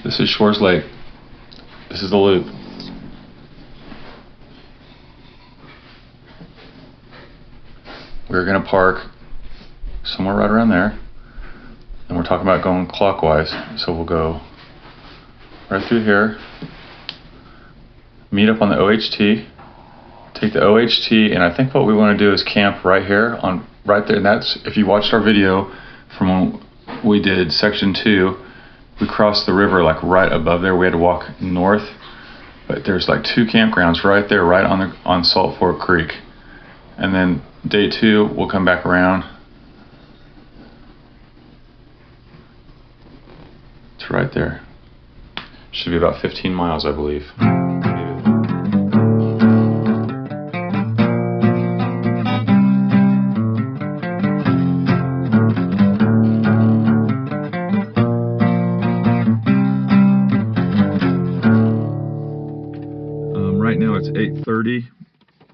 This is Shores Lake. This is the loop. We're gonna park somewhere right around there. And we're talking about going clockwise. So we'll go right through here, meet up on the OHT, take the OHT, and I think what we want to do is camp right here, on right there. And that's, if you watched our video from when we did section 2, we crossed the river like right above there. We had to walk north, but there's like 2 campgrounds right there, right on Salt Fork Creek. And then day 2, we'll come back around. It's right there. Should be about 15 miles, I believe. Right now it's 8:30.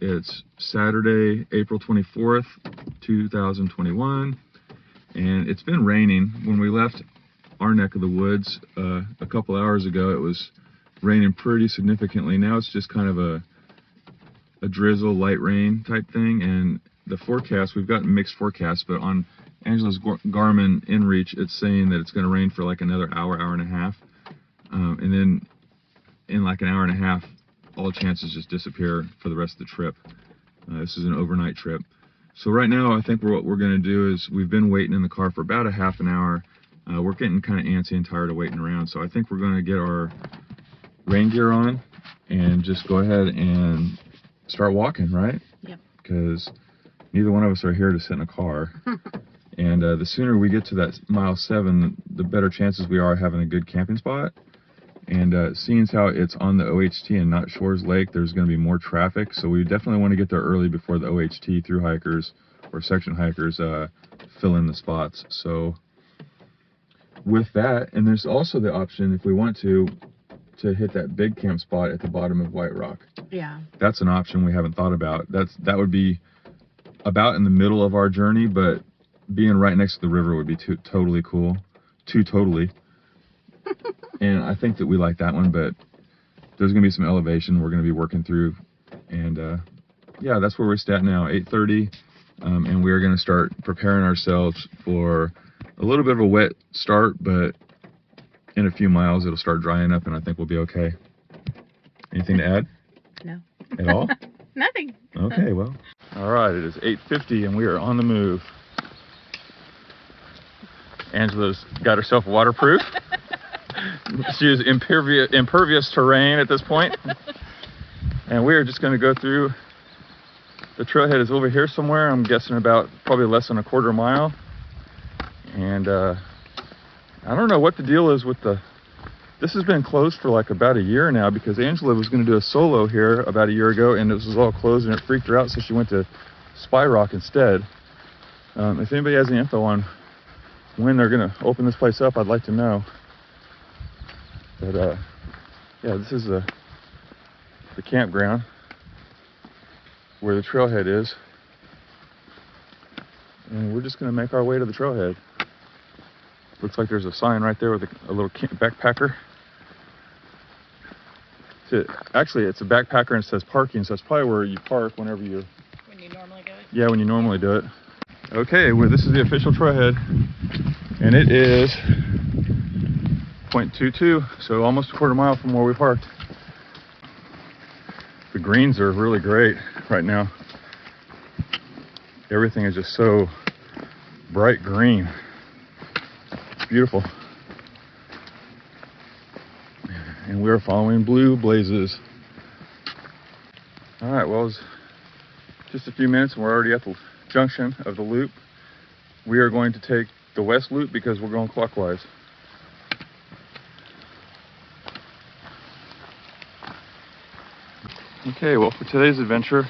It's Saturday, April 24th, 2021, and it's been raining. When we left our neck of the woods a couple hours ago, it was raining pretty significantly. Now it's just kind of a drizzle, light rain type thing. And the forecast, we've gotten mixed forecasts, but on Angela's Garmin InReach, it's saying that it's going to rain for like another hour, hour and a half, and then in like an hour and a half, all chances just disappear for the rest of the trip. This is an overnight trip. So right now, I think what we're going to do is, we've been waiting in the car for about a half an hour. We're getting kind of antsy and tired of waiting around, so I think we're going to get our rain gear on and just go ahead and start walking, right? Yep. Because neither one of us are here to sit in a car. And the sooner we get to that mile 7, the better chances we are having a good camping spot. And seeing as how it's on the OHT and not Shores Lake, there's going to be more traffic, so we definitely want to get there early before the OHT through hikers or section hikers fill in the spots. So with that, and there's also the option, if we want to hit that big camp spot at the bottom of White Rock. Yeah. That's an option we haven't thought about. That would be about in the middle of our journey, but being right next to the river would be totally cool. Totally. And I think that we like that one, but there's going to be some elevation we're going to be working through. And yeah, that's where we're at now, 8:30. And we are going to start preparing ourselves for a little bit of a wet start, but in a few miles it'll start drying up and I think we'll be okay. Anything to add? No. At all? Nothing. Okay, well. All right, it is 8:50 and we are on the move. Angela's got herself waterproof. She is impervious to rain at this point. And we are just going to go through. The trailhead is over here somewhere. I'm guessing about probably less than a quarter mile. And I don't know what the deal is with this has been closed for like about a year now, because Angela was going to do a solo here about a year ago and this was all closed and it freaked her out, so she went to Spy Rock instead. If anybody has any info on when they're going to open this place up, I'd like to know. But yeah, this is the campground where the trailhead is. And we're just going to make our way to the trailhead. Looks like there's a sign right there with a little backpacker. Actually, it's a backpacker and it says parking, so that's probably where you park whenever you... When you normally do it? Yeah, when you normally do it. Okay, well, this is the official trailhead. And it is 0.22, so almost a quarter mile from where we parked. The greens are really great right now. Everything is just so bright green. It's beautiful. And we are following blue blazes. All right, well, it's just a few minutes and we're already at the junction of the loop. We are going to take the west loop because we're going clockwise. Okay, well, for today's adventure,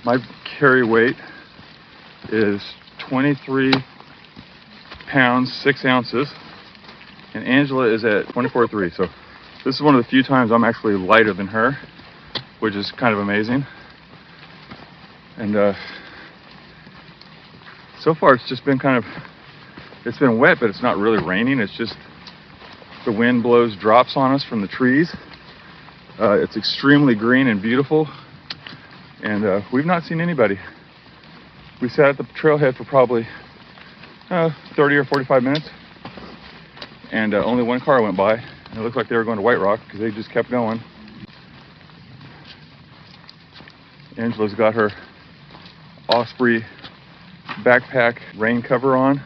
my carry weight is 23 pounds, 6 ounces, and Angela is at 24.3. So this is one of the few times I'm actually lighter than her, which is kind of amazing. And so far it's just been it's been wet, but it's not really raining. It's just The wind blows drops on us from the trees. It's extremely green and beautiful, and we've not seen anybody. We sat at the trailhead for probably 30 or 45 minutes, and only one car went by. And it looked like they were going to White Rock because they just kept going. Angela's got her Osprey backpack rain cover on,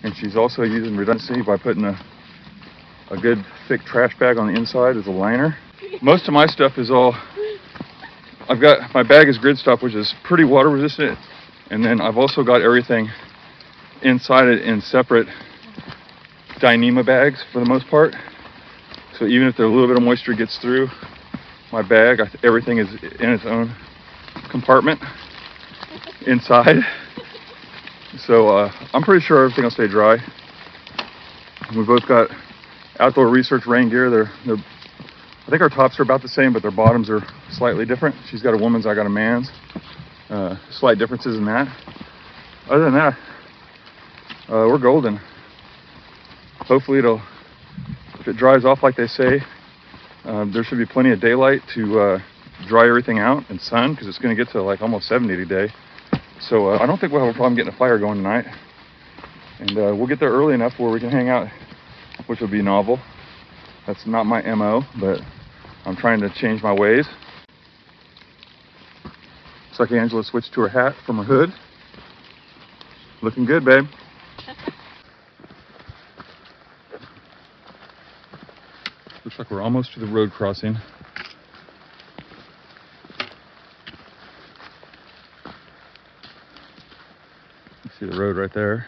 and she's also using redundancy by putting a good thick trash bag on the inside as a liner. Most of my stuff is all, my bag is grid stop, which is pretty water resistant, and then I've also got everything inside it in separate Dyneema bags for the most part. So even if a little bit of moisture gets through my bag, everything is in its own compartment inside. So I'm pretty sure everything will stay dry. We both got outdoor research rain gear. I think our tops are about the same, but their bottoms are slightly different. She's got a woman's, I got a man's. Slight differences in that. Other than that, we're golden. Hopefully if it dries off like they say, there should be plenty of daylight to dry everything out, and sun, because it's going to get to like almost 70 today. So I don't think we'll have a problem getting a fire going tonight. And we'll get there early enough where we can hang out, which will be novel. That's not my MO, but I'm trying to change my ways. Looks like Angela switched to her hat from her hood. Looking good, babe. Looks like we're almost to the road crossing. You see the road right there.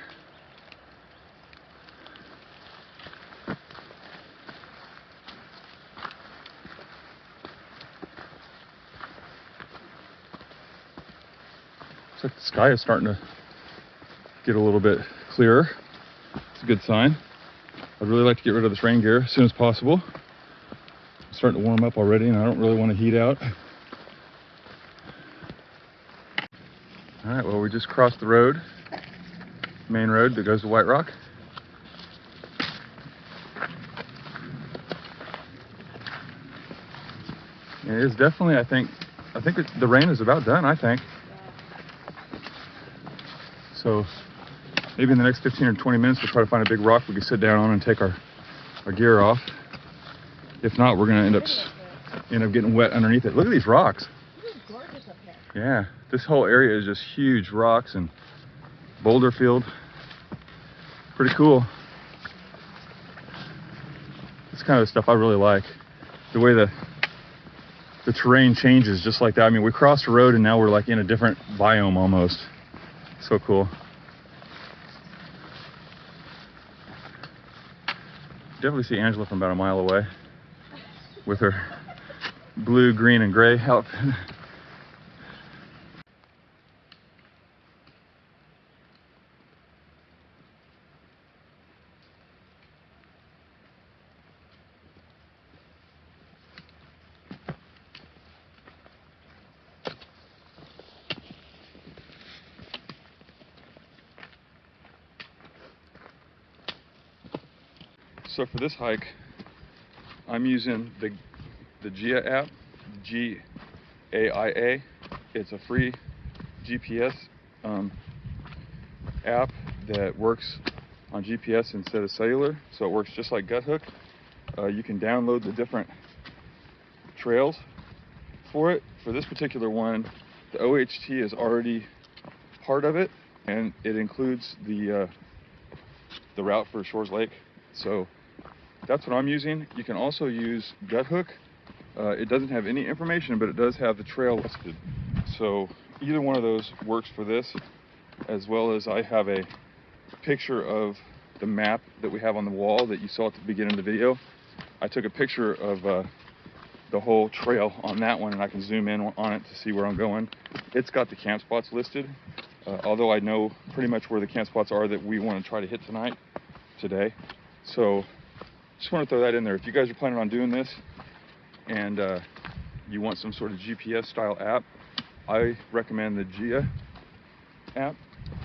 Looks like the sky is starting to get a little bit clearer. It's a good sign. I'd really like to get rid of this rain gear as soon as possible. It's starting to warm up already, and I don't really want to heat out. All right, well, we just crossed the road, main road that goes to White Rock. And it is definitely, I think the rain is about done, I think. So maybe in the next 15 or 20 minutes, we'll try to find a big rock we can sit down on and take our gear off. If not, we're gonna end up getting wet underneath it. Look at these rocks. This is gorgeous up here. Yeah, this whole area is just huge rocks and boulder field. Pretty cool. This kind of stuff I really like. The way the terrain changes just like that. I mean, we crossed the road and now we're like in a different biome almost. So cool. Definitely see Angela from about a mile away with her blue, green, and gray outfit. So for this hike, I'm using the GIA app, G-A-I-A. It's a free GPS app that works on GPS instead of cellular, so it works just like Guthook. You can download the different trails for it. For this particular one, the OHT is already part of it, and it includes the route for Shores Lake. So that's what I'm using. You can also use Guthook. It doesn't have any information, but it does have the trail listed. So either one of those works for this, as well as I have a picture of the map that we have on the wall that you saw at the beginning of the video. I took a picture of the whole trail on that one, and I can zoom in on it to see where I'm going. It's got the camp spots listed, although I know pretty much where the camp spots are that we want to try to hit today. So just want to throw that in there. If you guys are planning on doing this and you want some sort of GPS style app, I recommend the GIA app.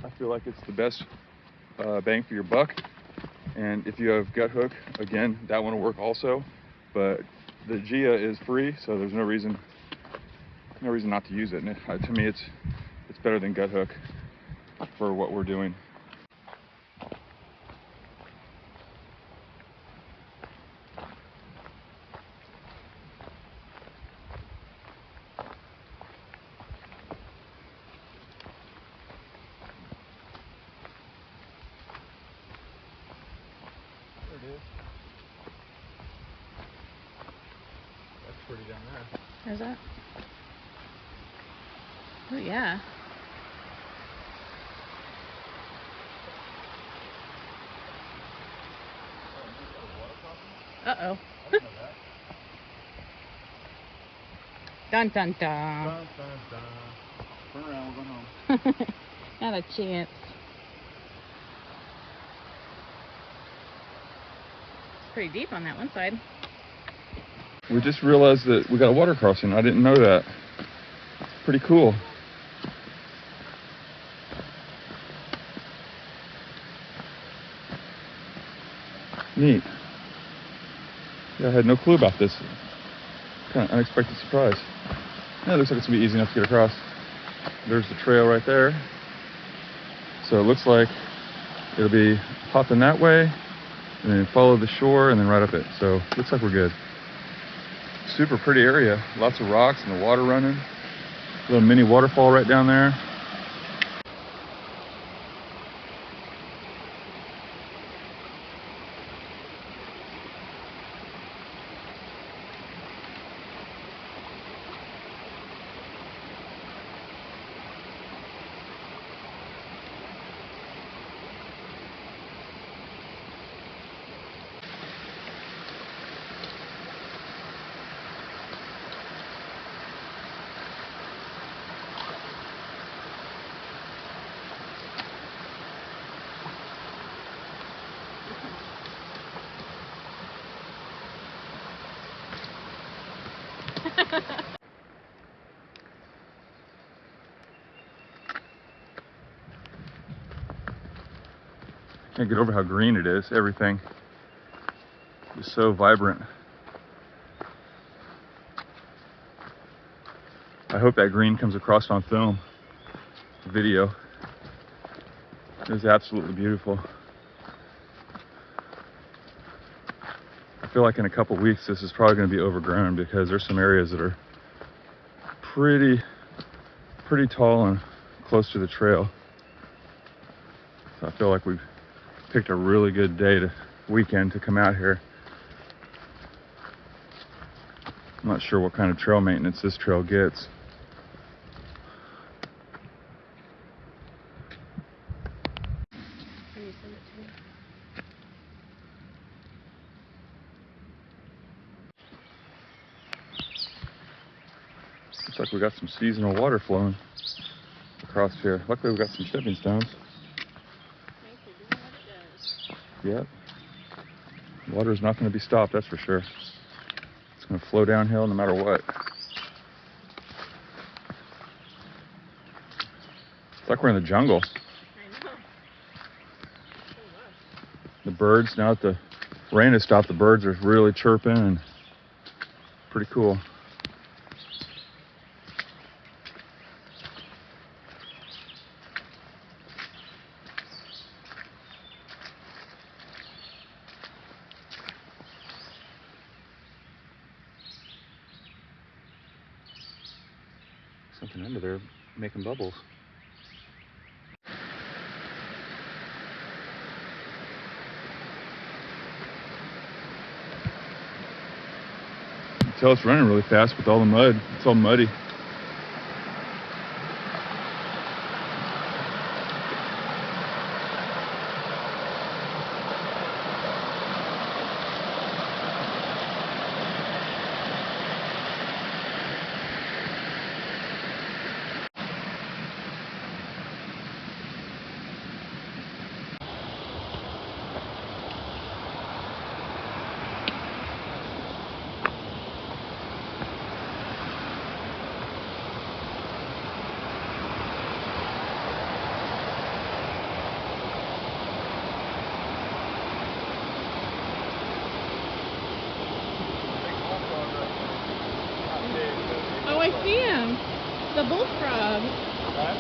I feel like it's the best bang for your buck. And if you have gut hook, again, that one will work also. But the Gia is free, so there's no reason not to use it. And to me, it's better than gut hook for what we're doing. There it is. That's pretty down there. Is that? Oh yeah. Uh-oh. Dun dun dun. Dun, dun, dun. Turn around, we're going home. Not a chance. It's pretty deep on that one side. We just realized that we got a water crossing. I didn't know that. Pretty cool. Neat. Yeah, I had no clue about this. Kind of unexpected surprise. Yeah, it looks like it's gonna be easy enough to get across. There's the trail right there. So it looks like it'll be hopping that way, and then follow the shore, and then right up it. So looks like we're good. Super pretty area. Lots of rocks and the water running. Little mini waterfall right down there. Can't get over how green it is. Everything is so vibrant. I hope that green comes across on film, video. It is absolutely beautiful. I feel like in a couple weeks this is probably going to be overgrown because there's some areas that are pretty tall and close to the trail. So I feel like we've picked a really good weekend to come out here. I'm not sure what kind of trail maintenance this trail gets. Looks like we got some seasonal water flowing across here. Luckily we got some stepping stones. Yep. Water's not going to be stopped, that's for sure. It's going to flow downhill no matter what. It's like we're in the jungle. I know. The birds, now that the rain has stopped, the birds are really chirping and pretty cool. Something under there making bubbles. You can tell it's running really fast with all the mud. It's all muddy. see him. The bullfrog. What?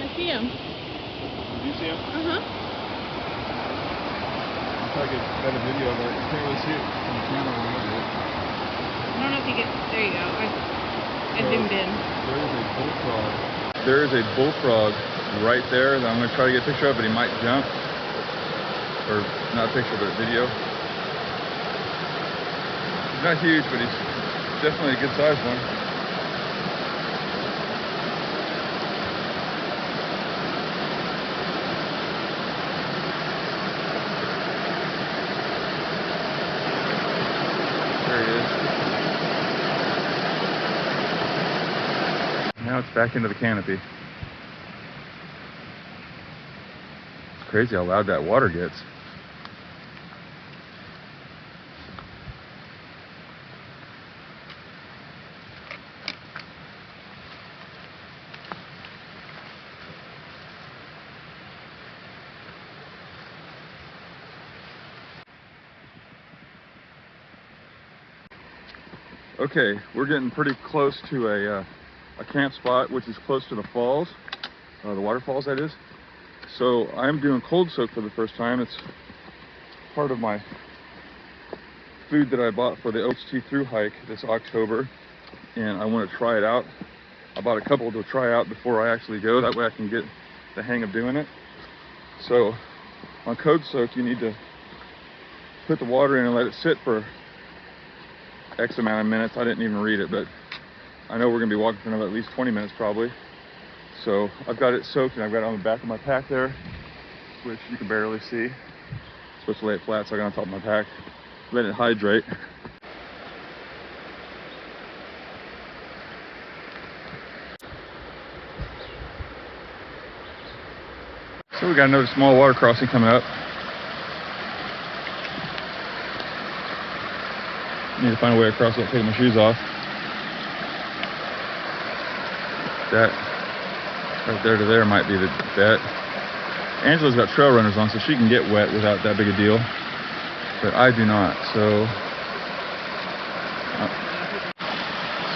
I see him. Did you see him? Uh-huh. I'll try to get a better video of it. You can't really see it from the camera when I do it. I don't know if you get... There you go. I zoomed in. There is a bullfrog. There is a bullfrog right there that I'm going to try to get a picture of, but he might jump. Or not a picture, but a video. He's not huge, but he's definitely a good sized one. There he is. Now it's back into the canopy. It's crazy how loud that water gets. Okay, we're getting pretty close to a camp spot, which is close to the falls, the waterfalls that is. So I'm doing cold soak for the first time. It's part of my food that I bought for the OHT through hike this October, and I want to try it out. I bought a couple to try out before I actually go. That way I can get the hang of doing it. So on cold soak, you need to put the water in and let it sit for X amount of minutes. I didn't even read it, but I know we're going to be walking for another at least 20 minutes probably. So I've got it soaked and I've got it on the back of my pack there, which you can barely see. I'm supposed to lay it flat, so I got it on top of my pack. Let it hydrate. So we got another small water crossing coming up. Need to find a way across without taking my shoes off. That right there to there might be the bet. Angela's got trail runners on, so she can get wet without that big a deal. But I do not, so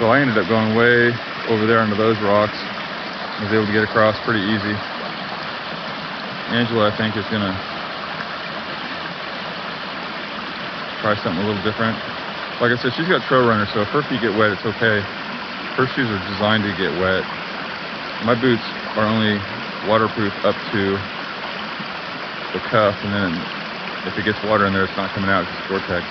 I ended up going way over there under those rocks. I was able to get across pretty easy. Angela, I think, is gonna try something a little different. Like I said, she's got trail runners, so if her feet get wet, it's okay. Her shoes are designed to get wet. My boots are only waterproof up to the cuff, and then if it gets water in there, it's not coming out, it's Gore-Tex.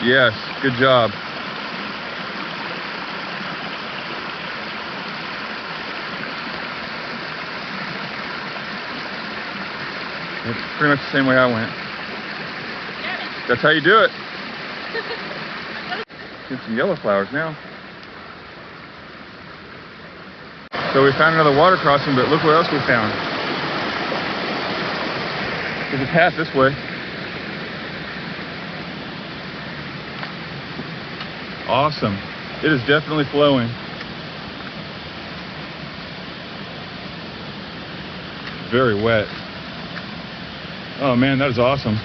Yes, good job. It's pretty much the same way I went. That's how you do it. Get some yellow flowers now. So we found another water crossing, but look what else we found. There's a path this way. Awesome. It is definitely flowing. Very wet. Oh man, that is awesome.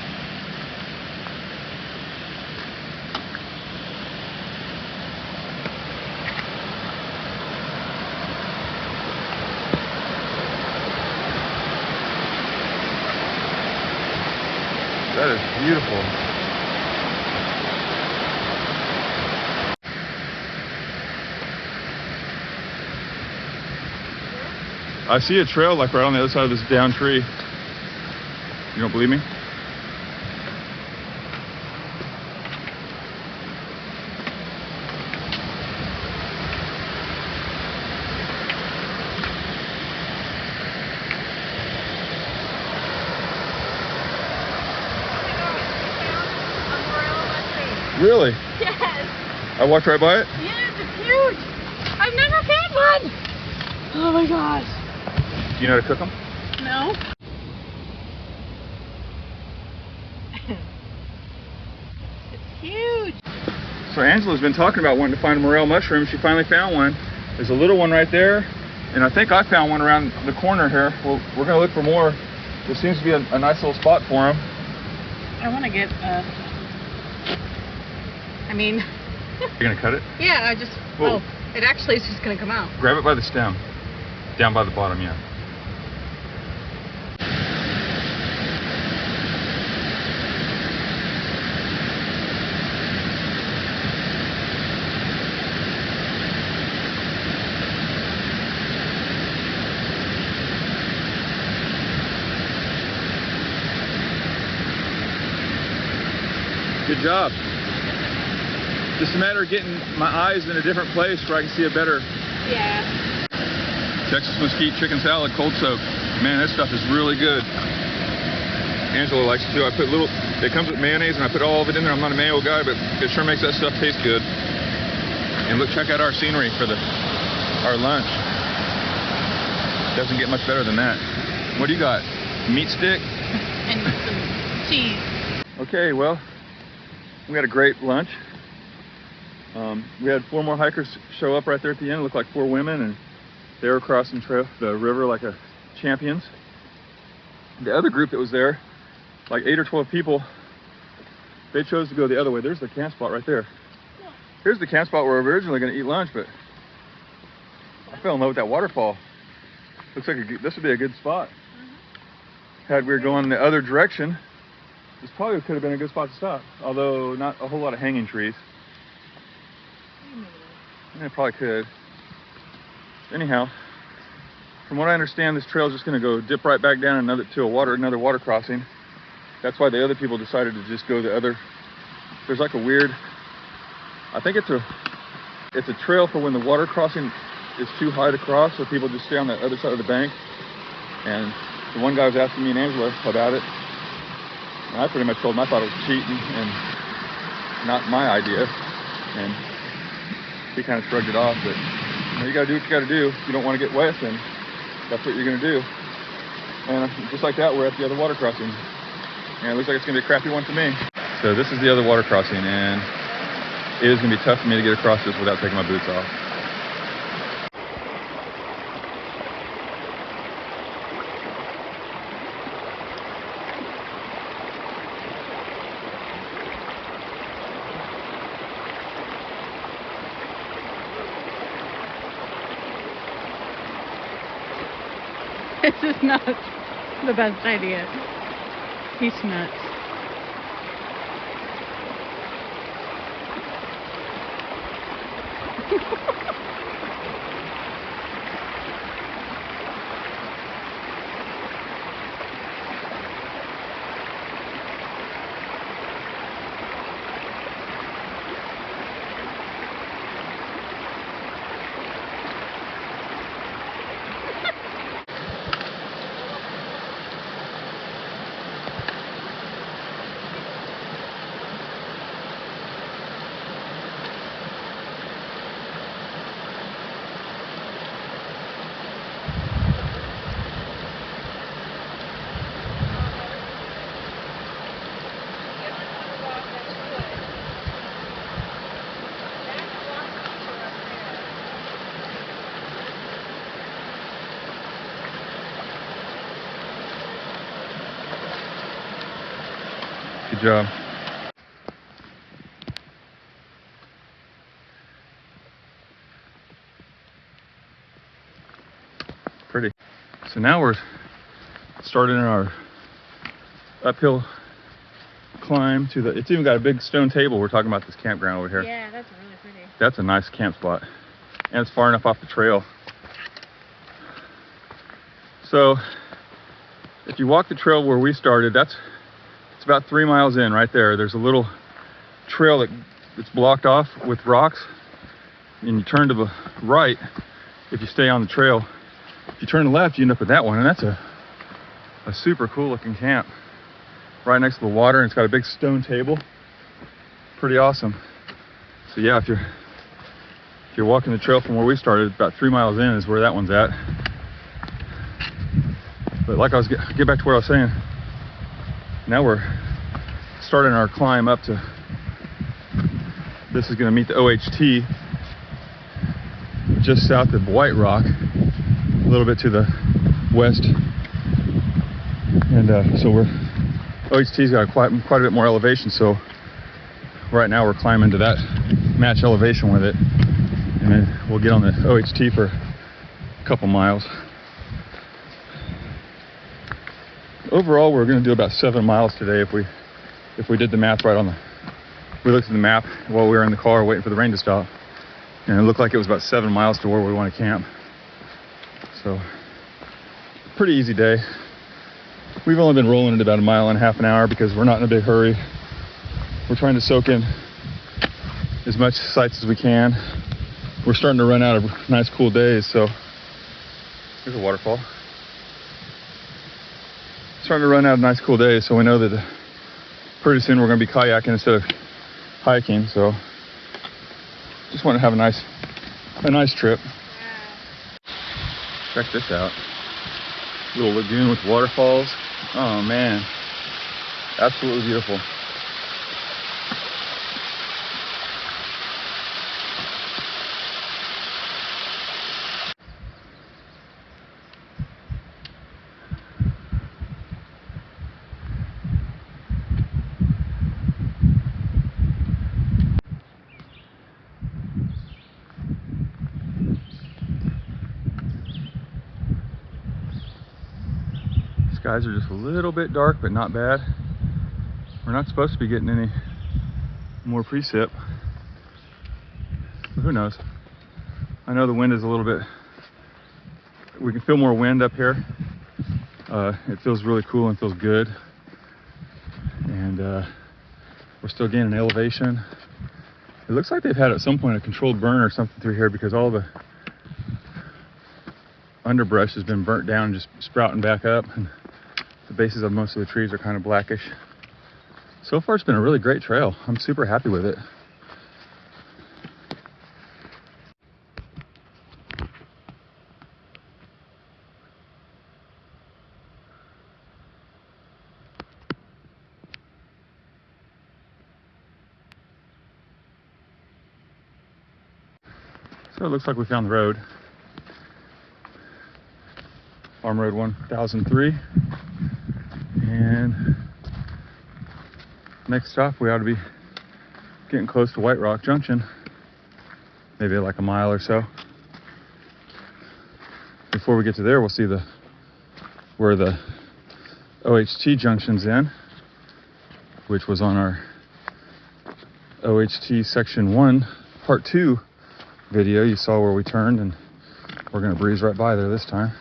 That is beautiful. I see a trail like right on the other side of this down tree. You don't believe me? Really? Yes. I walked right by it? Yes, it's huge. I've never found one. Oh my gosh. Do you know how to cook them? No. It's huge. So Angela's been talking about wanting to find a morel mushroom. She finally found one. There's a little one right there, And I think I found one around the corner here. Well, we're gonna look for more. There seems to be a nice little spot for them. I want to get I mean... You're gonna cut it? Yeah, I just... Whoa. Oh, it actually is just gonna come out. Grab it by the stem. Down by the bottom, yeah. Good job. Just a matter of getting my eyes in a different place where I can see it better. Yeah. Texas mesquite chicken salad, cold soak. Man, that stuff is really good. Angela likes it too. I put it comes with mayonnaise and I put all of it in there. I'm not a mayo guy, but it sure makes that stuff taste good. And look, check out our scenery for our lunch. Doesn't get much better than that. What do you got? Meat stick? And some cheese. Okay, well, we had a great lunch. We had 4 more hikers show up right there at the end. It looked like 4 women, and they were crossing the river like champions. The other group that was there, like 8 or 12 people, they chose to go the other way. There's the camp spot right there. Here's the camp spot where we were originally going to eat lunch, but I fell in love with that waterfall. Looks like this would be a good spot. Had we were going the other direction, this probably could have been a good spot to stop, although not a whole lot of hanging trees. Yeah, it probably could. Anyhow, from what I understand, this trail is just going to go dip right back down another water crossing. That's why the other people decided to just go the other. There's like a weird. I think it's a trail for when the water crossing is too high to cross, so people just stay on the other side of the bank. And the one guy was asking me and Angela about it. And I pretty much told him I thought it was cheating and not my idea. And he kind of shrugged it off, but you gotta do what you gotta do. If you don't want to get wet, then that's what you're gonna do. And just like that, we're at the other water crossing. And it looks like it's gonna be a crappy one for me. So this is the other water crossing, and it is gonna be tough for me to get across this without taking my boots off. This is not the best idea. He's nuts. Good job. Pretty. So now we're starting our uphill climb to it's even got a big stone table. We're talking about this campground over here. Yeah, that's really pretty. That's a nice camp spot. And it's far enough off the trail. So if you walk the trail where we started, it's about 3 miles in right there. There's a little trail that's blocked off with rocks, and you turn to the right if you stay on the trail. If you turn left, you end up at that one, and that's a super cool looking camp right next to the water, and it's got a big stone table. Pretty awesome. So yeah, if you're walking the trail from where we started, about 3 miles in is where that one's at. But like get back to what I was saying. Now we're starting our climb up to, this is going to meet the OHT just south of White Rock. little bit to the west. And so OHT's got quite a bit more elevation, so right now we're climbing to that match elevation with it. And then we'll get on the OHT for a couple miles. Overall, we're going to do about 7 miles today if we did the math right on the. We looked at the map while we were in the car waiting for the rain to stop, and it looked like it was about 7 miles to where we want to camp. So, pretty easy day. We've only been rolling at about 1.5 miles an hour because we're not in a big hurry. We're trying to soak in as much sights as we can. We're starting to run out of nice cool days, so there's a waterfall. Starting to run out of nice cool days, so we know that pretty soon we're going to be kayaking instead of hiking. So just want to have a nice trip. Check this out. Little lagoon with waterfalls. Oh man, absolutely beautiful. Skies are just a little bit dark, but not bad. We're not supposed to be getting any more precip, but who knows? I know the wind is a little bit, we can feel more wind up here. It feels really cool and feels good. And we're still gaining elevation. It looks like they've had at some point a controlled burn or something through here because all the underbrush has been burnt down and just sprouting back up. And the bases of most of the trees are kind of blackish. So far, it's been a really great trail. I'm super happy with it. So it looks like we found the road. Farm Road 1003. And next stop, we ought to be getting close to White Rock Junction. Maybe like 1 mile or so. Before we get to there, we'll see where the OHT junction's in, which was on our OHT Section 1, Part 2 video. You saw where we turned, and we're going to breeze right by there this time.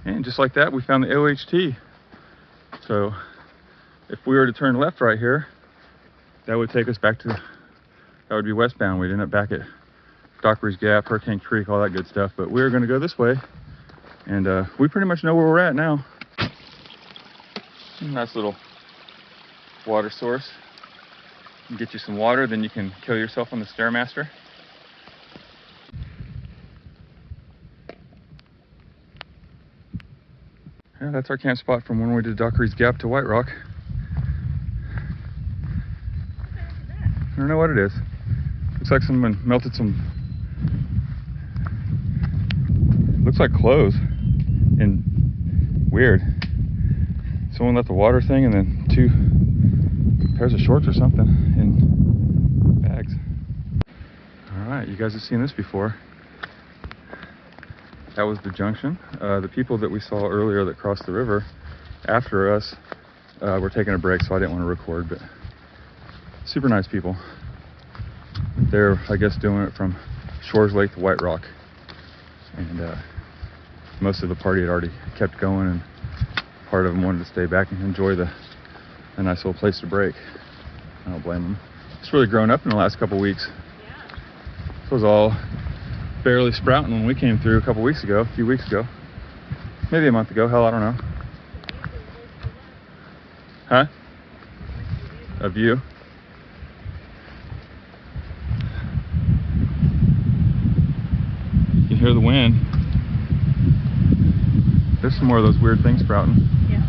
And just like that, we found the OHT. So if we were to turn left right here, that would take us back to, that would be westbound. We'd end up back at Dockery's Gap, Hurricane Creek, all that good stuff. But we're going to go this way, and we pretty much know where we're at now. Nice little water source. You can get you some water, then you can kill yourself on the Stairmaster. Yeah, that's our camp spot from when we did Dockery's Gap to White Rock. I don't know what it is. Looks like someone melted some, looks like clothes, and weird. Someone left the water thing and then 2 pairs of shorts or something in bags. All right, you guys have seen this before. That was the junction. The people that we saw earlier that crossed the river after us were taking a break, so I didn't want to record, but super nice people. They're, I guess, doing it from Shores Lake to White Rock. And most of the party had already kept going, and part of them wanted to stay back and enjoy a nice little place to break. I don't blame them. It's really grown up in the last couple weeks. Yeah. This was all barely sprouting when we came through a few weeks ago. Maybe a month ago, hell, I don't know. Huh? A view? You can hear the wind. There's some more of those weird things sprouting. Yeah.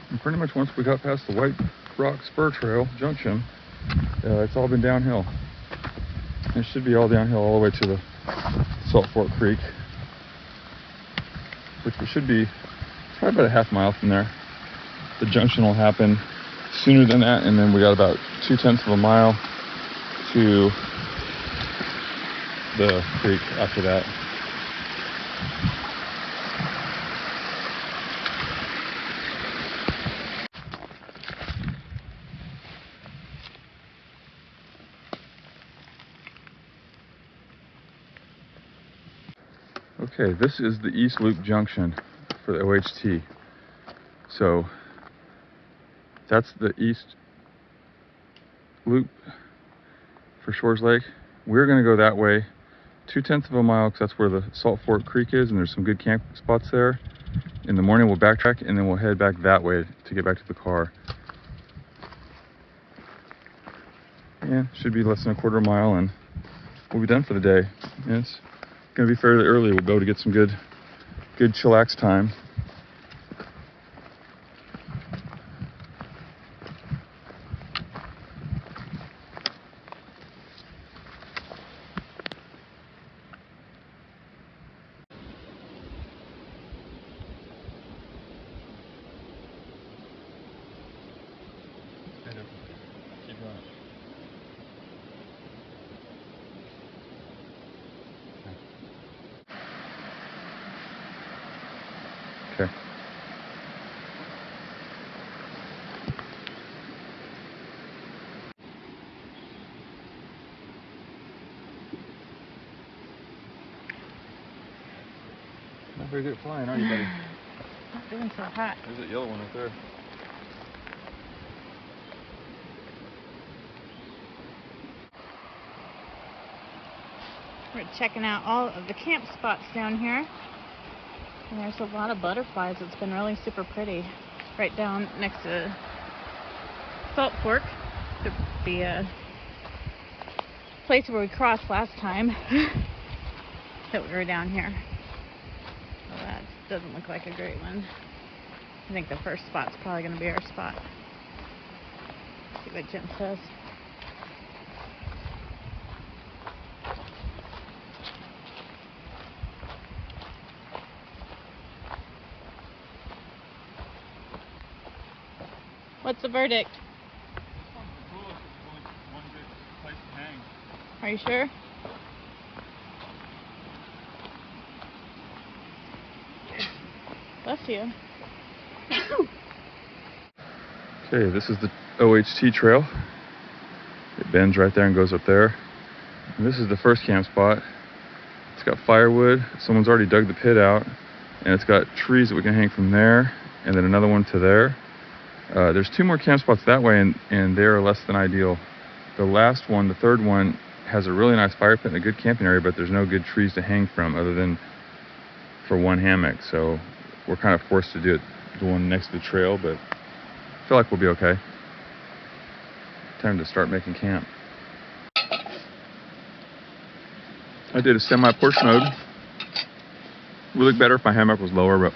And pretty much once we got past the White Rock Spur Trail, Junction, it's all been downhill. It should be all downhill all the way to the Salt Fork Creek, which we should be probably about a half mile from there. The junction will happen sooner than that, and then we got about 2/10 of a mile to the creek after that. Okay, this is the East Loop Junction for the OHT. So that's the East Loop for Shores Lake. We're going to go that way 2/10 of a mile because that's where the Salt Fork Creek is, and there's some good camp spots there. In the morning we'll backtrack and then we'll head back that way to get back to the car. Yeah, should be less than a quarter mile and we'll be done for the day. And it's going to be fairly early. We'll be able to get some good chillax time. Okay. Not very good at flying, are you, buddy? Not doing so hot. There's that yellow one right there. We're checking out all of the camp spots down here. And there's a lot of butterflies. It's been really super pretty. Right down next to Salt Fork, the place where we crossed last time that we were down here. Well, that doesn't look like a great one. I think the first spot's probably going to be our spot. See what Jim says. What's the verdict? Are you sure? Bless you. Okay, this is the OHT trail. It bends right there and goes up there. And this is the first camp spot. It's got firewood. Someone's already dug the pit out. And it's got trees that we can hang from there. And then another one to there. There's two more camp spots that way, and they're less than ideal. The last one, the third one, has a really nice fire pit and a good camping area, but there's no good trees to hang from other than for one hammock. So we're kind of forced to do it, the one next to the trail, but I feel like we'll be okay. Time to start making camp. I did a semi-porch mode. Would look better if my hammock was lower, but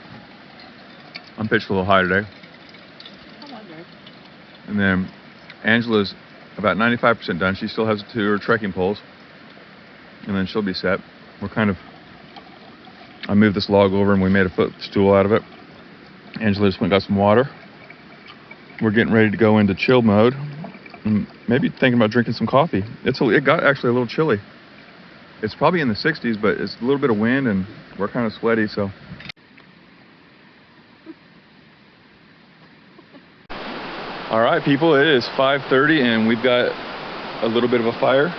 I'm pitched a little high today. And then Angela's about 95% done. She still has her trekking poles. And then she'll be set. I moved this log over and we made a footstool out of it. Angela just went and got some water. We're getting ready to go into chill mode. And maybe thinking about drinking some coffee. It got actually a little chilly. It's probably in the 60s, but it's a little bit of wind and we're kind of sweaty, so. All right, people, it is 5:30 and we've got a little bit of a fire.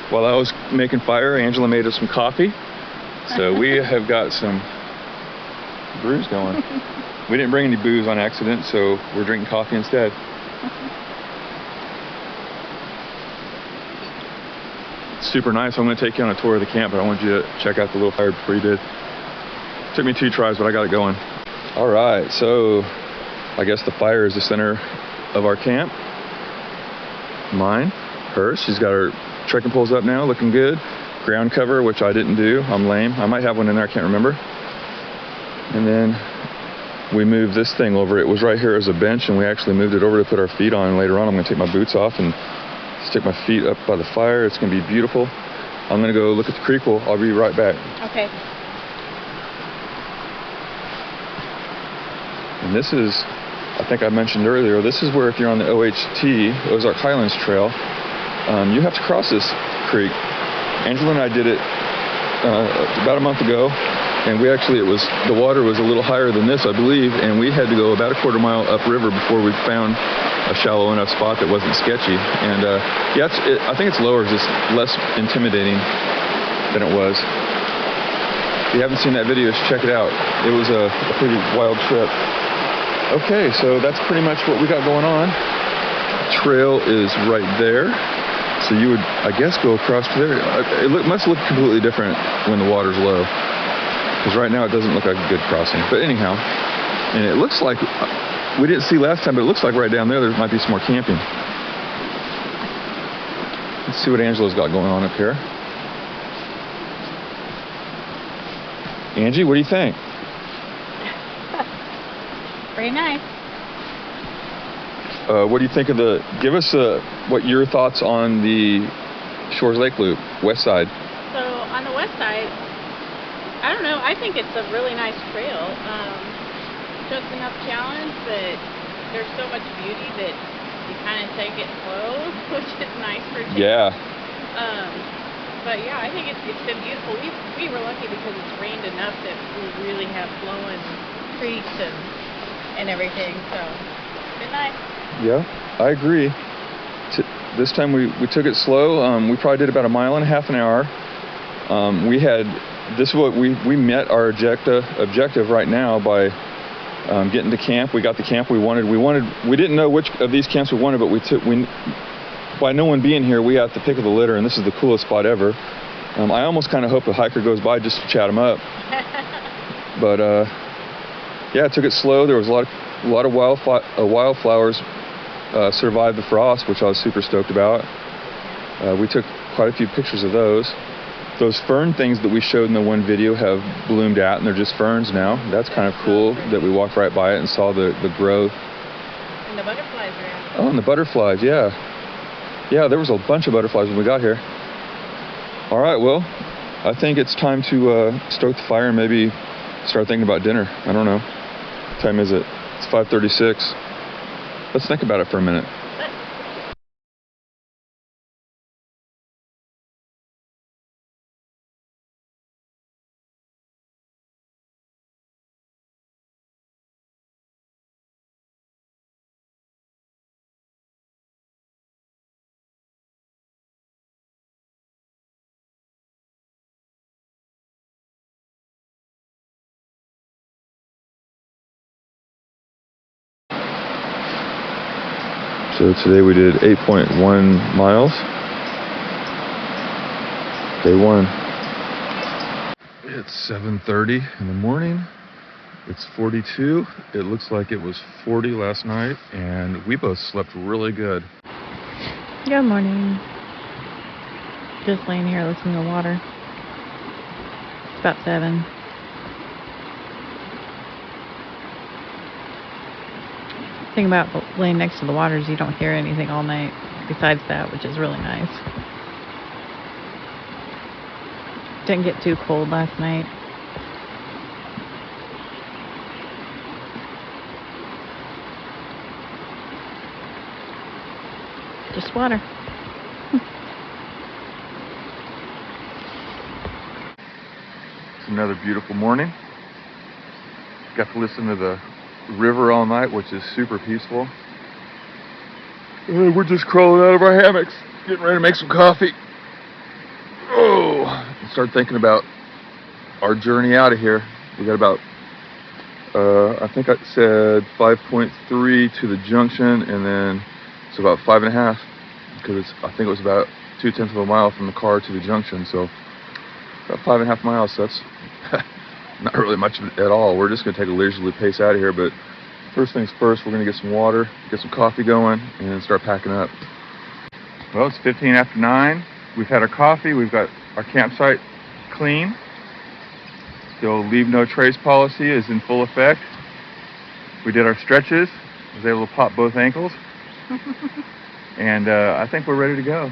While I was making fire, Angela made us some coffee. So we have got some brews going. We didn't bring any booze on accident, so we're drinking coffee instead. It's super nice. I'm going to take you on a tour of the camp, but I want you to check out the little fire before you did. Took me 2 tries, but I got it going. All right, so I guess the fire is the center of our camp. Mine, hers. She's got her trekking poles up now, looking good. Ground cover, which I didn't do. I'm lame. I might have one in there, I can't remember. And then we moved this thing over. It was right here as a bench, and we actually moved it over to put our feet on. Later on, I'm going to take my boots off and stick my feet up by the fire. It's going to be beautiful. I'm going to go look at the creek. I'll be right back. Okay. And this is, I think I mentioned earlier, this is where if you're on the OHT, Ozark Highlands Trail, you have to cross this creek. Angela and I did it about a month ago, and we actually, the water was a little higher than this, I believe, and we had to go about a quarter mile upriver before we found a shallow enough spot that wasn't sketchy. And yeah, I think it's lower, just less intimidating than it was. If you haven't seen that video, check it out. It was a pretty wild trip. Okay, so that's pretty much what we got going on. Trail is right there. So you would, I guess, go across to there. It must look completely different when the water's low. Because right now it doesn't look like a good crossing. But anyhow, and it looks like, we didn't see last time, but it looks like right down there might be some more camping. Let's see what Angela's got going on up here. Angie, what do you think? Very nice. What do you think of give us what your thoughts on the Shores Lake Loop, west side? So on the west side, I don't know, I think it's a really nice trail. Just enough challenge, but there's so much beauty that you kind of take it slow, which is nice for kids. Yeah. But yeah, I think it's been beautiful. We were lucky because it's rained enough that we really have flowing creeks and everything, so it's been nice. Yeah, I agree. This time we took it slow. We probably did about 1.5 miles an hour. This is what we met our objective right now by getting to camp. We got the camp we wanted. We didn't know which of these camps we wanted, but by no one being here, we got the pick of the litter, and this is the coolest spot ever. I almost kind of hope a hiker goes by just to chat him up. But yeah, I took it slow. There was a lot of wildflowers survived the frost, which I was super stoked about. We took quite a few pictures of those. Those fern things that we showed in the one video have bloomed out, and they're just ferns now. That's kind of cool that we walked right by it and saw the growth. And the butterflies are out. Oh, and the butterflies, yeah. Yeah, there was a bunch of butterflies when we got here. All right, well, I think it's time to stoke the fire and maybe start thinking about dinner. I don't know. What time is it? It's 5:36. Let's think about it for a minute. So today we did 8.1 miles. Day 1. It's 7:30 in the morning. It's 42. It looks like it was 40 last night, and we both slept really good. Good morning. Just laying here listening to water. It's about 7. The thing about laying next to the water is you don't hear anything all night besides that, which is really nice. Didn't get too cold last night. Just water. It's another beautiful morning. Got to listen to the river all night, which is super peaceful. We're just crawling out of our hammocks, getting ready to make some coffee. Oh, and start thinking about our journey out of here. We got about, I think I said 5.3 to the junction, and then it's about 5.5, because I think it was about 0.2 of a mile from the car to the junction, so about 5.5 miles. So that's not really much of it at all. We're just going to take a leisurely pace out of here, but first things first, we're going to get some water, get some coffee going, and then start packing up. Well, it's 15 after 9. We've had our coffee. We've got our campsite clean. The old leave no trace policy is in full effect. We did our stretches. I was able to pop both ankles. And I think we're ready to go.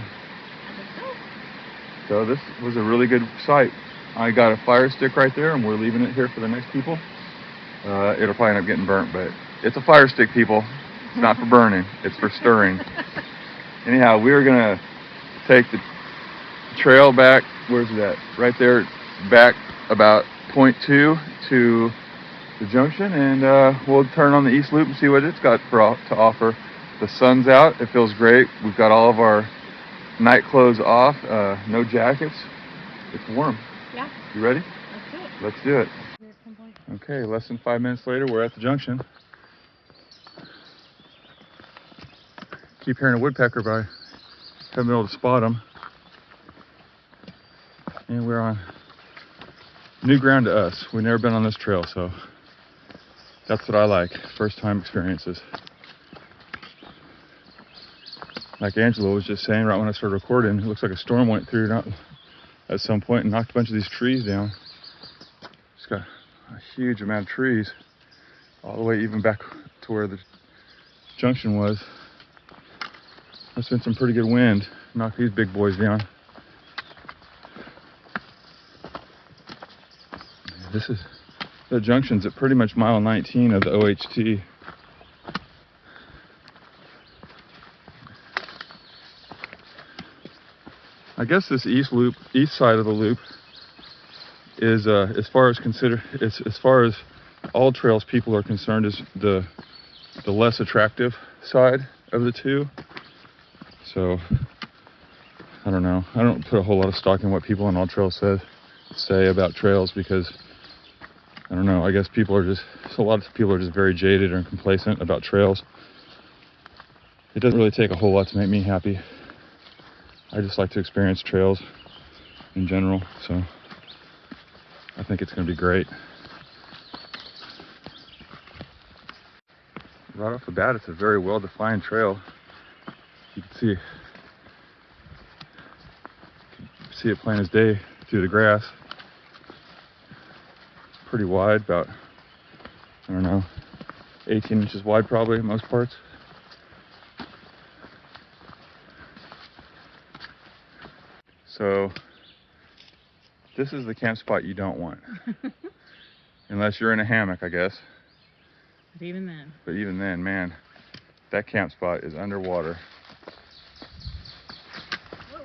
So this was a really good site. I got a fire stick right there, and we're leaving it here for the next people. It'll probably end up getting burnt, but it's a fire stick, people. It's not for burning. It's for stirring. Anyhow, we're going to take the trail back. Where's it at? Right there, back about 0.2 to the junction, and we'll turn on the east loop and see what it's got to offer. The sun's out. It feels great. We've got all of our night clothes off. No jackets. It's warm. Yeah. You ready? Let's do it. Let's do it. Okay, less than 5 minutes later, we're at the junction. Keep hearing a woodpecker, but I haven't been able to spot them. And we're on new ground to us. We've never been on this trail, so that's what I like. First time experiences. Like Angela was just saying right when I started recording, it looks like a storm went through at some point and knocked a bunch of these trees down. It's got a huge amount of trees all the way even back to where the junction was. There's been some pretty good wind. Knocked these big boys down. This is the junction's at pretty much mile 19 of the OHT. I guess this east side of the loop is as far as all trails people are concerned, is the less attractive side of the two. So I don't know. I don't put a whole lot of stock in what people on all trails say about trails, because I don't know. I guess a lot of people are just very jaded and complacent about trails. It doesn't really take a whole lot to make me happy. I just like to experience trails in general, so I think it's going to be great. Right off the bat, it's a very well-defined trail. You can see it plain as day through the grass. Pretty wide, about, I don't know, 18 inches wide probably in most parts. So this is the camp spot you don't want. Unless you're in a hammock, I guess. But even then. Man, that camp spot is underwater. Whoa.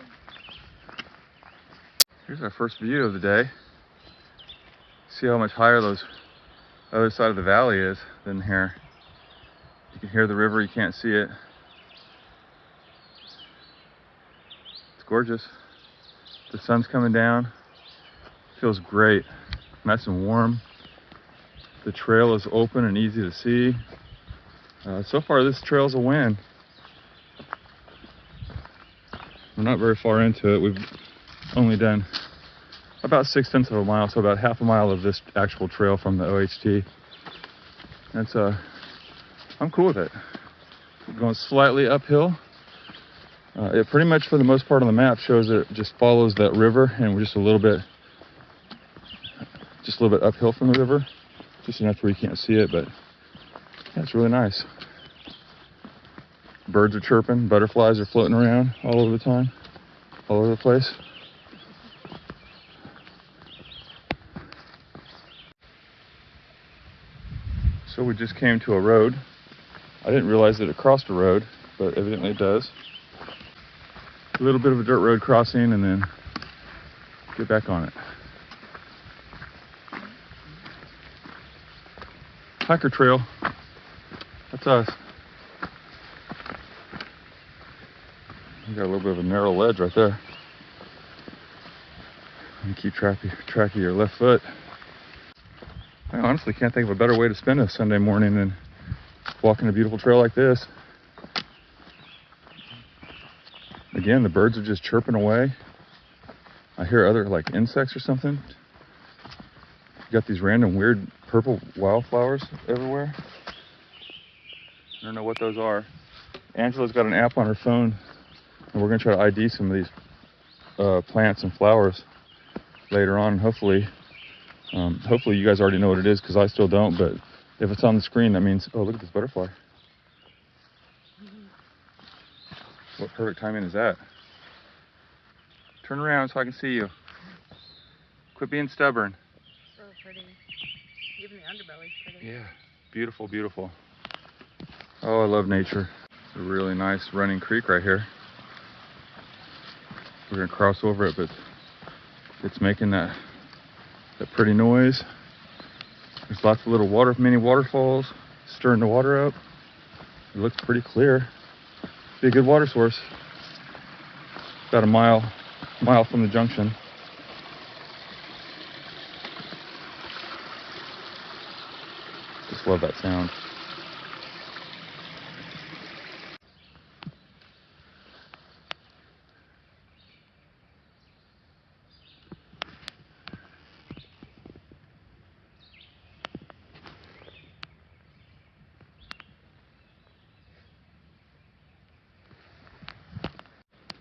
Here's our first view of the day. See how much higher those other side of the valley is than here. You can hear the river, you can't see it. It's gorgeous. The sun's coming down. Feels great. Nice and warm. The trail is open and easy to see. So far this trail's a win. We're not very far into it. We've only done about 6/10 of a mile, so about half a mile of this actual trail from the OHT. I'm cool with it. We're going slightly uphill. It pretty much, for the most part on the map, shows that it just follows that river, and we're just a little bit uphill from the river, just enough where you can't see it, but yeah, it's really nice. Birds are chirping, butterflies are floating around all over the place. So we just came to a road. I didn't realize that it crossed a road, but evidently it does. A little bit of a dirt road crossing, and then get back on it. Hiker trail. That's us. We got a little bit of a narrow ledge right there. And keep track of your left foot. I honestly can't think of a better way to spend a Sunday morning than walking a beautiful trail like this. Again, the birds are just chirping away. I hear other, like, insects or something. You got these random weird purple wildflowers everywhere. I don't know what those are. Angela's got an app on her phone, and we're gonna try to ID some of these plants and flowers later on. Hopefully you guys already know what it is, because I still don't. But if it's on the screen, that means, oh, look at this butterfly. What perfect timing is that? Turn around so I can see you. Quit being stubborn. So pretty. Even the underbelly's pretty. Yeah, beautiful, beautiful. Oh, I love nature. It's a really nice running creek right here. We're gonna cross over it, but it's making that pretty noise. There's lots of little mini waterfalls stirring the water up. It looks pretty clear. Be a good water source. About a mile from the junction. Just love that sound.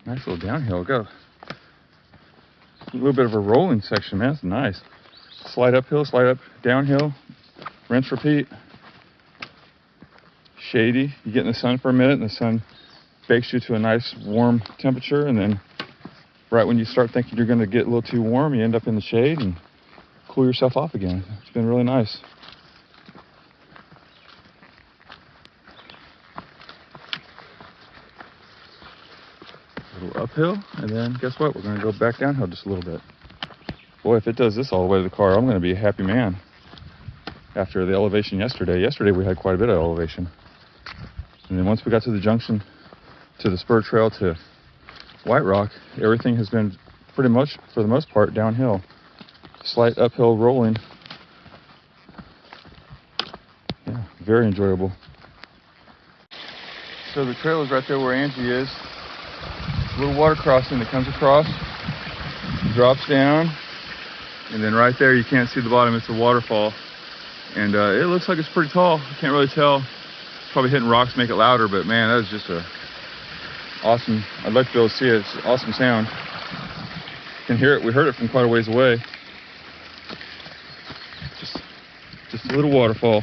Nice little downhill. Got a little bit of a rolling section, man. That's nice. Slide uphill, slide up, downhill, rinse, repeat. Shady. You get in the sun for a minute, and the sun bakes you to a nice warm temperature, and then right when you start thinking you're going to get a little too warm, you end up in the shade and cool yourself off again. It's been really nice. A little uphill, and then guess what? We're going to go back downhill just a little bit. Boy, if it does this all the way to the car, I'm going to be a happy man. After the elevation yesterday we had quite a bit of elevation. And then once we got to the junction, to the spur trail to White Rock, everything has been pretty much, for the most part, downhill. Slight uphill rolling. Yeah, very enjoyable. So the trail is right there where Angie is. A little water crossing that comes across, drops down, and then right there, you can't see the bottom, it's a waterfall. And it looks like it's pretty tall. You can't really tell. It's probably hitting rocks to make it louder, but man, that is just a awesome. I'd like to be able to see it. It's an awesome sound. You can hear it. We heard it from quite a ways away. Just a little waterfall.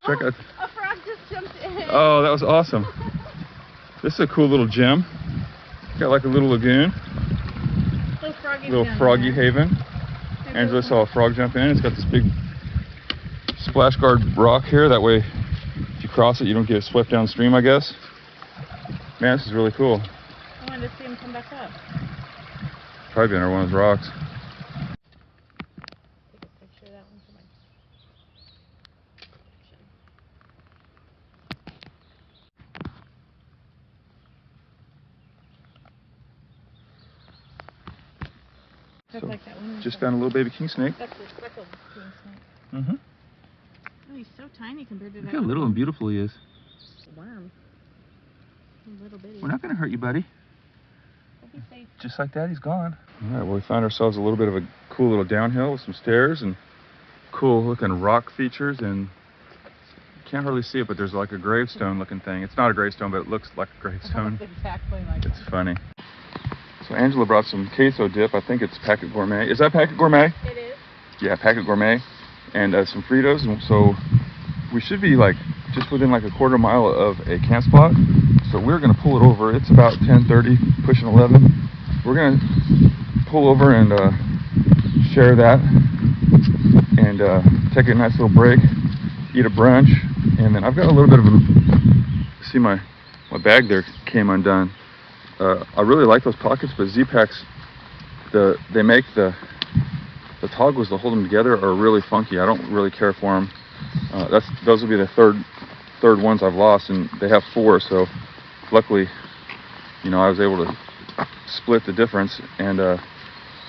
Check out. A frog just jumped in. Oh, that was awesome. This is a cool little gem. Got like a little lagoon. Little froggy haven. Angela saw a frog jump in. It's got this big splash guard rock here. That way, if you cross it, you don't get swept downstream, I guess. Man, this is really cool. I wanted to see him come back up. Probably under one of those rocks. Take a picture of that one for my So, like that one. just found a little baby king snake. That's a speckled king snake. Mm-hmm. Oh, he's so tiny compared to that. Look how little and beautiful he is. Worm. A little bitty. We're not going to hurt you, buddy. We'll be safe. Just like that, he's gone. All right, well, we found ourselves a little bit of a cool little downhill with some stairs and cool looking rock features, and you can't hardly see it, but there's like a gravestone looking thing. It's not a gravestone, but it looks like a gravestone. Almost exactly like It's funny. So Angela brought some queso dip. I think it's Packet Gourmet. Is that Packet Gourmet? it is. Yeah, Packet Gourmet. And some Fritos. And so we should be like just within like a quarter mile of a camp spot. So we're going to pull it over. It's about 10:30, pushing 11. We're going to pull over and share that and take a nice little break, eat a brunch. And then I've got a little bit of a, see my bag there came undone. I really like those pockets, but Z-Packs, they make the toggles to hold them together are really funky. I don't really care for them. Those will be the third ones I've lost, and they have 4. So luckily, you know, I was able to split the difference, and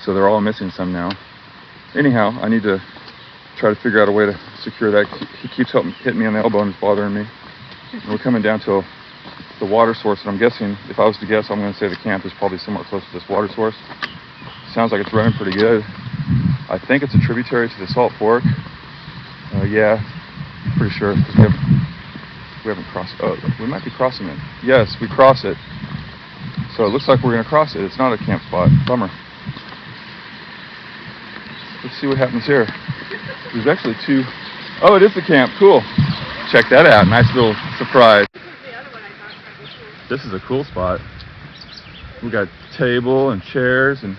so they're all missing some now. Anyhow, I need to try to figure out a way to secure that. He keeps hitting me on the elbow and it's bothering me. And we're coming down to the water source, and I'm guessing, if I was to guess, I'm going to say the camp is probably somewhat close to this water source. Sounds like it's running pretty good. I think it's a tributary to the Salt Fork. Yeah, pretty sure, because we haven't crossed. Oh, we might be crossing it. Yes, we cross it. So it looks like we're going to cross it. It's not a camp spot. Bummer. Let's see what happens here. There's actually two. Oh, it is the camp. Cool. Check that out. Nice little surprise. This is a cool spot. We got table and chairs and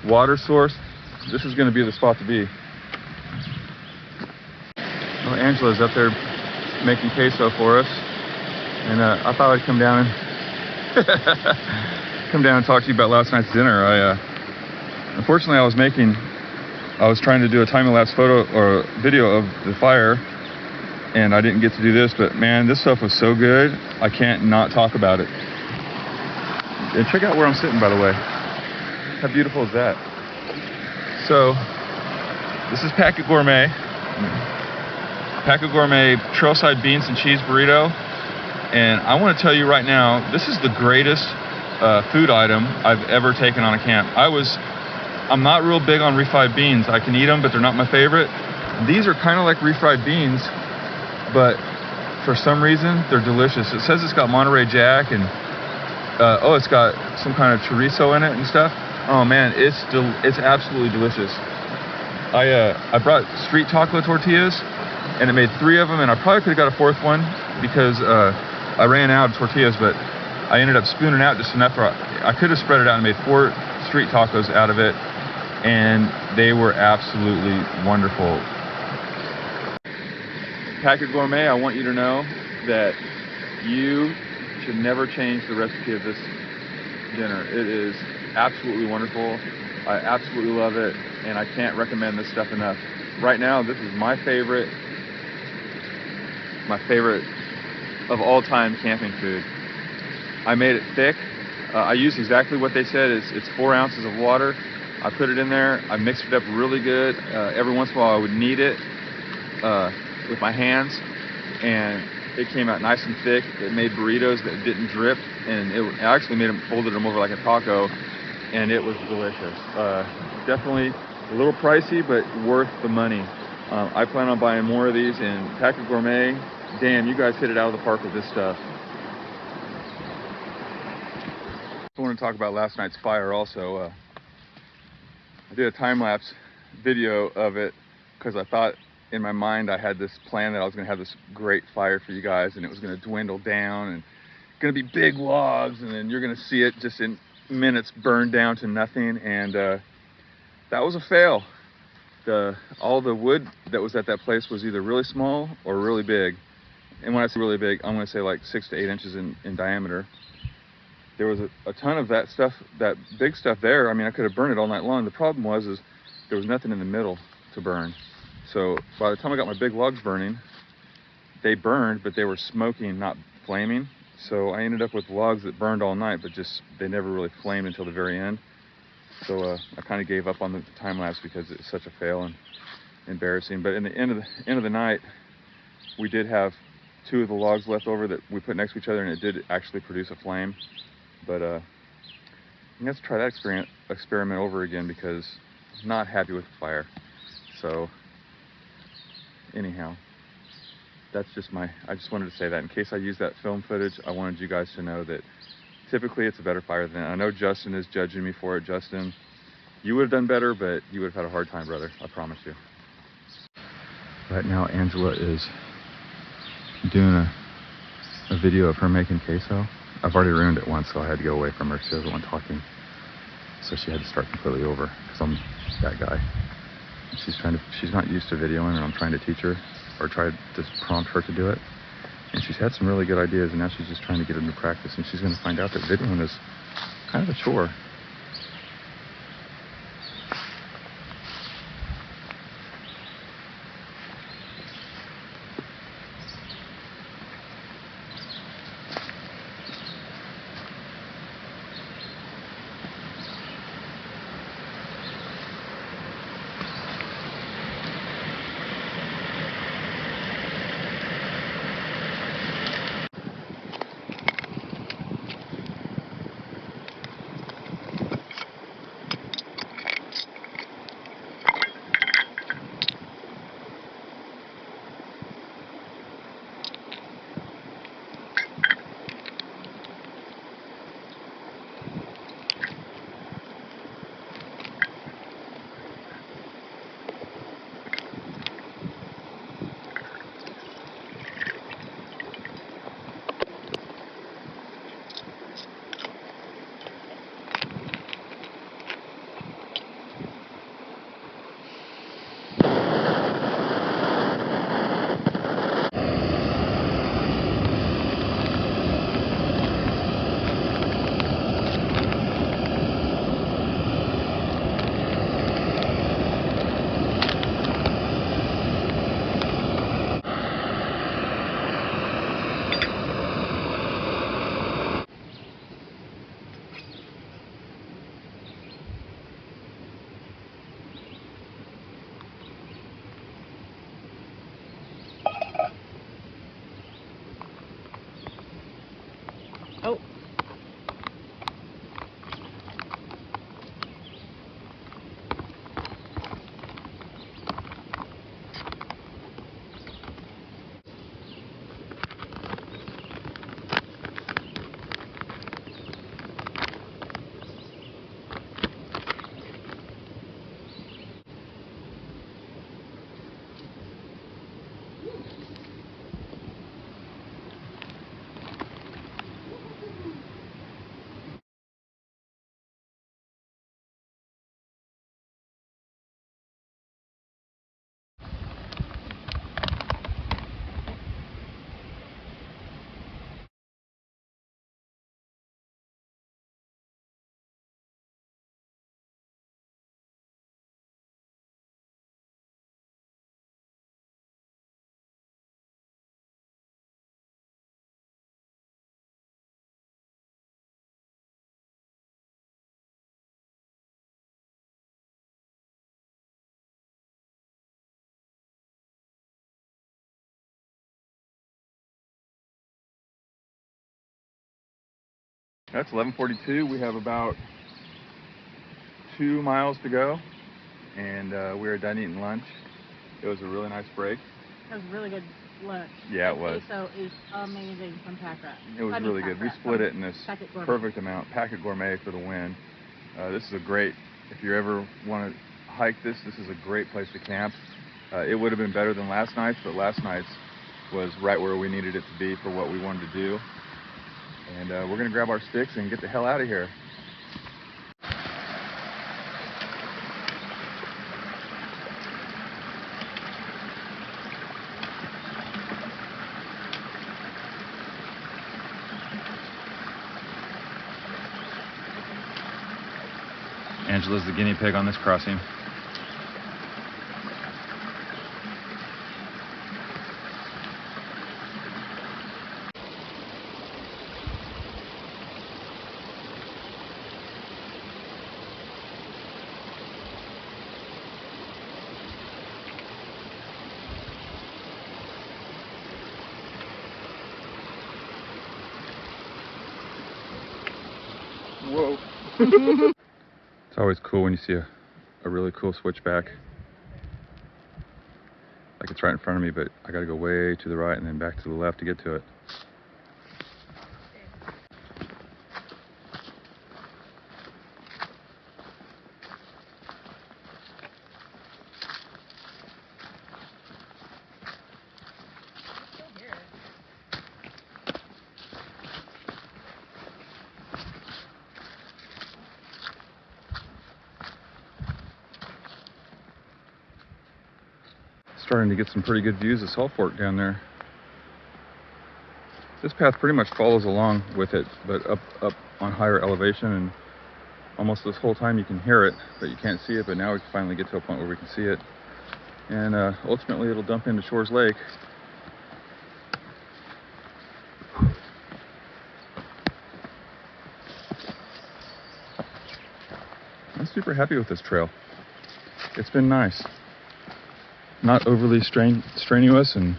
water source. This is going to be the spot to be. Well, Angela's up there making queso for us, and I thought I'd come down and talk to you about last night's dinner. Unfortunately, I was trying to do a time-lapse photo or video of the fire, and I didn't get to do this, but man, this stuff was so good, I can't not talk about it. And check out where I'm sitting, by the way. How beautiful is that? So, this is Packet Gourmet. Packet Gourmet Trailside Beans and Cheese Burrito. And I want to tell you right now, this is the greatest food item I've ever taken on a camp. I'm not real big on refried beans. I can eat them, but they're not my favorite. These are kind of like refried beans, but for some reason, they're delicious. It says it's got Monterey Jack and, it's got some kind of chorizo in it and stuff. Oh man, it's absolutely delicious. I brought street taco tortillas, and it made 3 of them, and I probably could have got a 4th one because I ran out of tortillas, but I ended up spooning out just enough. I could have spread it out and made 4 street tacos out of it, and they were absolutely wonderful. Packet Gourmet, I want you to know that you should never change the recipe of this dinner. It is absolutely wonderful. I absolutely love it, and I can't recommend this stuff enough. Right now, this is my favorite of all time camping food. I made it thick. I used exactly what they said. It's 4 ounces of water. I put it in there. I mixed it up really good. Every once in a while, I would knead it with my hands, and it came out nice and thick. It made burritos that didn't drip, and I actually folded them over like a taco, and it was delicious. Definitely a little pricey, but worth the money. I plan on buying more of these, and Packet Gourmet, damn, you guys hit it out of the park with this stuff. I want to talk about last night's fire also. I did a time-lapse video of it because I thought in my mind I had this plan that I was going to have this great fire for you guys, and it was going to dwindle down and going to be big logs, and then you're going to see it just in minutes burn down to nothing, and that was a fail. All the wood that was at that place was either really small or really big. And when I say really big, I'm going to say like 6 to 8 inches in diameter. There was a ton of that stuff, that big stuff there. I mean, I could have burned it all night long. The problem was there was nothing in the middle to burn. So by the time I got my big logs burning, they burned, but they were smoking, not flaming. So I ended up with logs that burned all night, but they never really flamed until the very end. So I kind of gave up on the time lapse because it was such a fail and embarrassing. But in the end of the night, we did have 2 of the logs left over that we put next to each other, and it did actually produce a flame. But I'm going to have to try that experiment over again because I'm not happy with the fire. So anyhow, I just wanted to say that in case I used that film footage. I wanted you guys to know that typically it's a better fire than I know Justin is judging me for it. Justin, you would have done better, but you would have had a hard time, brother. I promise you. Right now, Angela is doing a video of her making queso. I've already ruined it once, so I had to go away from her. She doesn't want talking. So she had to start completely over because I'm that guy. She's not used to videoing, and I'm trying to teach her or try to prompt her to do it. And she's had some really good ideas, and now she's just trying to get into practice, and she's going to find out that videoing is kind of a chore. That's 11:42. We have about 2 miles to go, and we are done eating lunch. It was a really nice break. It was really good lunch. Yeah, it was. Queso is amazing from Pack Rat. It was really good. We split it in this Packet perfect amount. Packet Gourmet for the win. This is a great, if you ever want to hike this is a great place to camp. It would have been better than last night's, but last night's was right where we needed it to be for what we wanted to do. And we're going to grab our sticks and get the hell out of here. Angela's the guinea pig on this crossing. Whoa. It's always cool when you see a really cool switchback. Like it's right in front of me, but I gotta go way to the right and then back to the left to get to it. Starting to get some pretty good views of Salt Fork down there. This path pretty much follows along with it, but up on higher elevation, and almost this whole time you can hear it, but you can't see it. But now we can finally get to a point where we can see it, and ultimately it'll dump into Shores Lake. I'm super happy with this trail. It's been nice. Not overly strenuous, and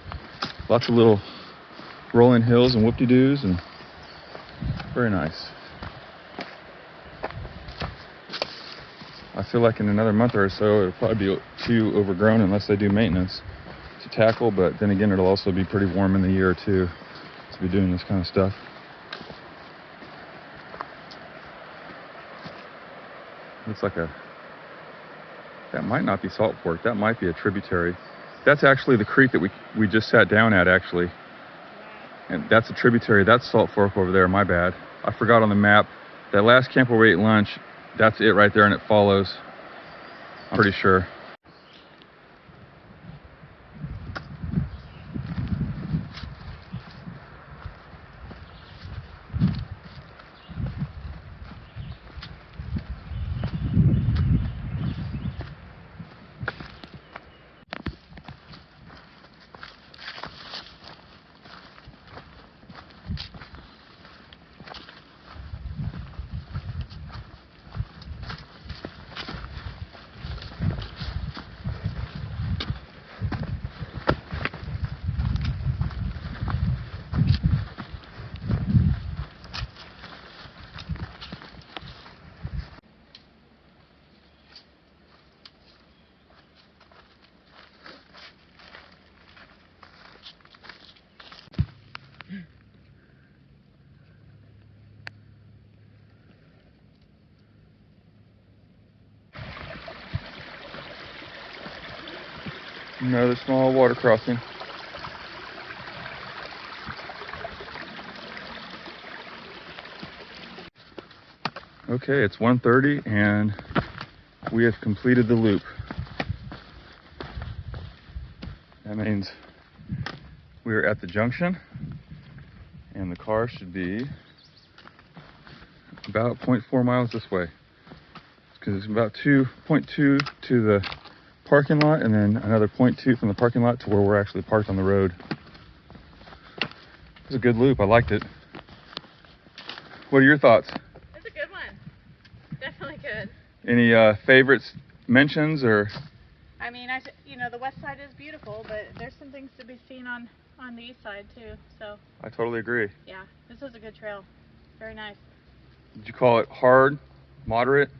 lots of little rolling hills and whoop-de-doos, and very nice. I feel like in another month or so it'll probably be too overgrown unless they do maintenance to tackle, but then again it'll also be pretty warm in the year too to be doing this kind of stuff. Looks like that might not be Salt Fork, that might be a tributary. That's actually the creek that we just sat down at, actually. And that's a tributary, that's Salt Fork over there, my bad. I forgot on the map. That last camp where we ate lunch, that's it right there and it follows. I'm pretty sure. Another small water crossing. Okay, it's 1:30 and we have completed the loop. That means we're at the junction and the car should be about 0.4 miles this way, because it's about 2.2 to the parking lot and then another 0.2 from the parking lot to where we're actually parked on the road. It was a good loop, I liked it. What are your thoughts? It's a good one. Definitely good. Any favorites, mentions, or? I mean, the west side is beautiful, but there's some things to be seen on the east side too. So I totally agree. yeah, this is a good trail. Very nice. Did you call it hard, moderate?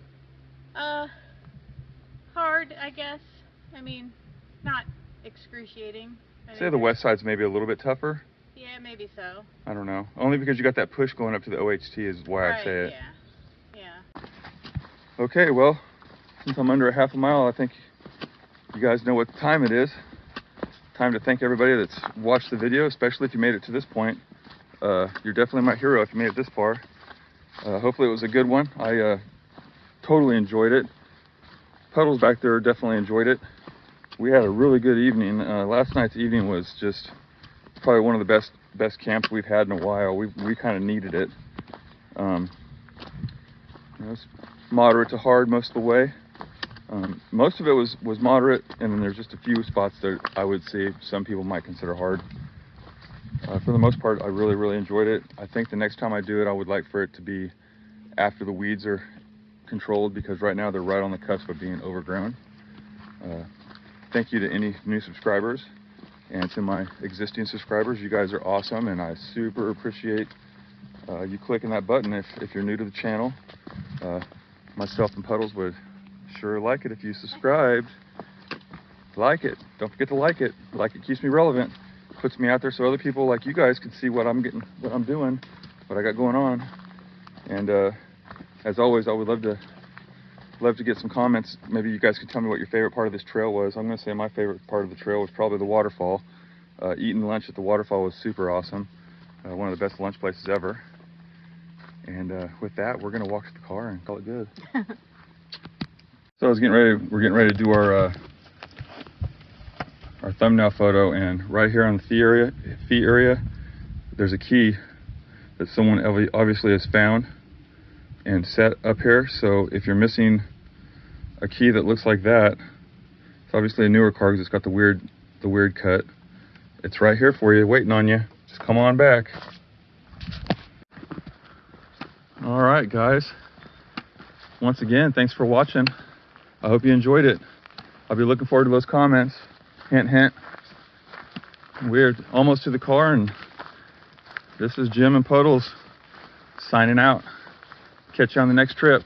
Hard, I guess. I mean, not excruciating. Say the west side's maybe a little bit tougher. Yeah, maybe so. I don't know. Only because you got that push going up to the OHT is why I say it. Yeah. Okay, well, since I'm under a half a mile, I think you guys know what time it is. Time to thank everybody that's watched the video, especially if you made it to this point. You're definitely my hero if you made it this far. Hopefully it was a good one. I totally enjoyed it. Puddles back there definitely enjoyed it. We had a really good evening. Last night's evening was just probably one of the best camps we've had in a while. We kind of needed it. It was moderate to hard most of the way. Most of it was moderate, and then there's just a few spots that I would say some people might consider hard. For the most part, I really enjoyed it. I think the next time I do it, I would like for it to be after the weeds are controlled, because right now they're right on the cusp of being overgrown. Thank you to any new subscribers, and to my existing subscribers. You guys are awesome, and I super appreciate you clicking that button if you're new to the channel. Myself and Puddles would sure like it if you subscribed. Like it. Don't forget to like it. Like it keeps me relevant. Puts me out there so other people like you guys can see what I'm doing, what I got going on. And as always, I would love to get some comments. Maybe you guys could tell me what your favorite part of this trail was. I'm going to say my favorite part of the trail was probably the waterfall. Eating lunch at the waterfall was super awesome. One of the best lunch places ever. And with that, we're going to walk to the car and call it good. So we're getting ready to do our thumbnail photo, and right here on the feet area, there's a key that someone obviously has found and set up here. So if you're missing a key that looks like that, it's obviously a newer car because it's got the weird cut. It's right here for you, waiting on you. Just come on back. All right, guys. Once again, thanks for watching. I hope you enjoyed it. I'll be looking forward to those comments. Hint, hint. We're almost to the car, and this is Jim and Puddles signing out. Catch you on the next trip.